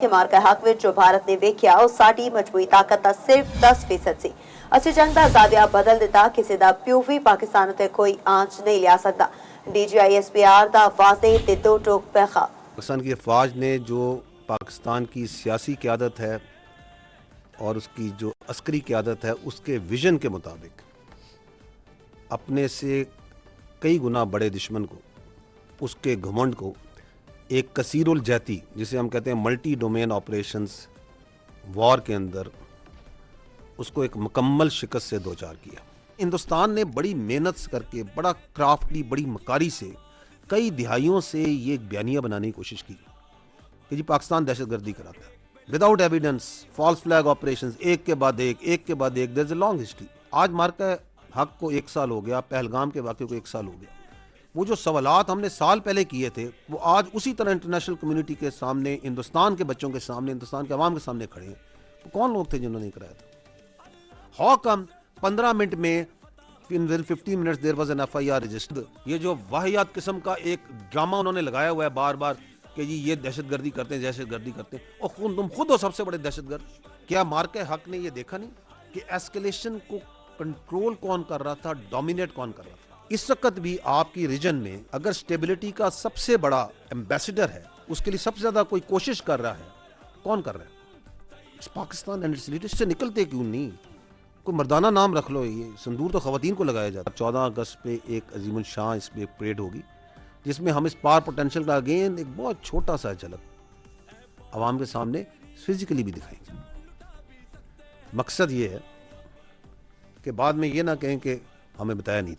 کہ ਮਾਰਕਾ ਹੱਕ ਵਿੱਚ ਜੋ ਭਾਰਤ ਨੇ ਵੇਖਿਆ ਉਹ ਸਾਡੀ ਮਜਬੂਰੀ ਤਾਕਤ ਦਾ ਸਿਰਫ 10% ਸੀ। ਅਸੀਂ ਜੰਗ ਦਾ ਜ਼ਾਵੀਆ ਬਦਲ ਦਿੱਤਾ। ਕਿਸੇ ਦਾ ਪਿਓ ਵੀ ਪਾਕਿਸਤਾਨ ਉੱਤੇ ਕੋਈ ਆਂਚ ਨਹੀਂ ਲਿਆ ਸਕਦਾ। DGISPR ਦਾ ਵਾਜ਼ਿਹ ਤੇ ਦੋ ਟੋਕ پیغام। پاکستان کی افواج نے جو پاکستان کی سیاسی قیادت ہے اور اس کی جو عسکری قیادت ہے اس کے ویژن کے مطابق اپنے سے کئی گنا بڑے دشمن کو، اس کے گھمنڈ کو، ایک کثیر الجہتی جسے ہم کہتے ہیں ملٹی ڈومین آپریشنز وار کے اندر، اس کو ایک مکمل شکست سے دوچار کیا۔ ہندوستان نے بڑی محنت کر کے، بڑا کرافٹلی، بڑی مکاری سے کئی دہائیوں سے یہ ایک بیانیہ بنانے کی کوشش کی کہ جی پاکستان دہشت گردی کراتا ہے without evidence, false flag operations, ایک کے بعد ایک، دیر از اے لانگ ہسٹری۔ آج مارکا حق کو 1 سال ہو گیا، پہلگام کے واقعے کو 1 سال ہو گیا۔ وہ جو سوالات ہم نے سال پہلے کیے تھے وہ آج اسی طرح انٹرنیشنل کمیونٹی کے سامنے، ہندوستان کے بچوں کے سامنے، ہندوستان کے عوام کے سامنے کھڑے ہیں۔ وہ کون لوگ تھے جنہوں نے کرایا تھا؟ ہاؤ کم 15 منٹ میں in 15 minutes there was an FIR registered۔ یہ جو واحد قسم کا ایک ڈرامہ انہوں نے لگایا ہوا ہے بار بار کہ جی یہ دہشت گردی کرتے ہیں، دہشت گردی کرتے ہیں، اور تم خود ہو سب سے بڑے دہشت گرد۔ کیا مارکا حق نے یہ دیکھا نہیں کہ ایسکیلیشن کو کنٹرول کون کر رہا تھا، ڈومینیٹ کون کر رہا تھا؟ اس وقت بھی آپ کی ریجن میں اگر سٹیبلٹی کا سب سے بڑا ایمبیسڈر ہے، اس کے لیے سب سے زیادہ کوئی کوشش کر رہا ہے، کون کر رہا ہے؟ پاکستان اینڈ اٹس لیڈرز سے نکلتے کیوں نہیں؟ کوئی مردانہ نام رکھ لو۔ یہ سندور تو خواتین کو لگایا جاتا ہے۔ 14 اگست پہ ایک عظیم الشان اس پہ پریڈ ہوگی جس میں ہم اس پار پوٹینشل کا اگین ایک بہت چھوٹا سا جھلک عوام کے سامنے فزیکلی بھی دکھائیں گے۔ مقصد یہ ہے کہ بعد میں یہ نہ کہیں کہ ہمیں بتایا نہیں تھا۔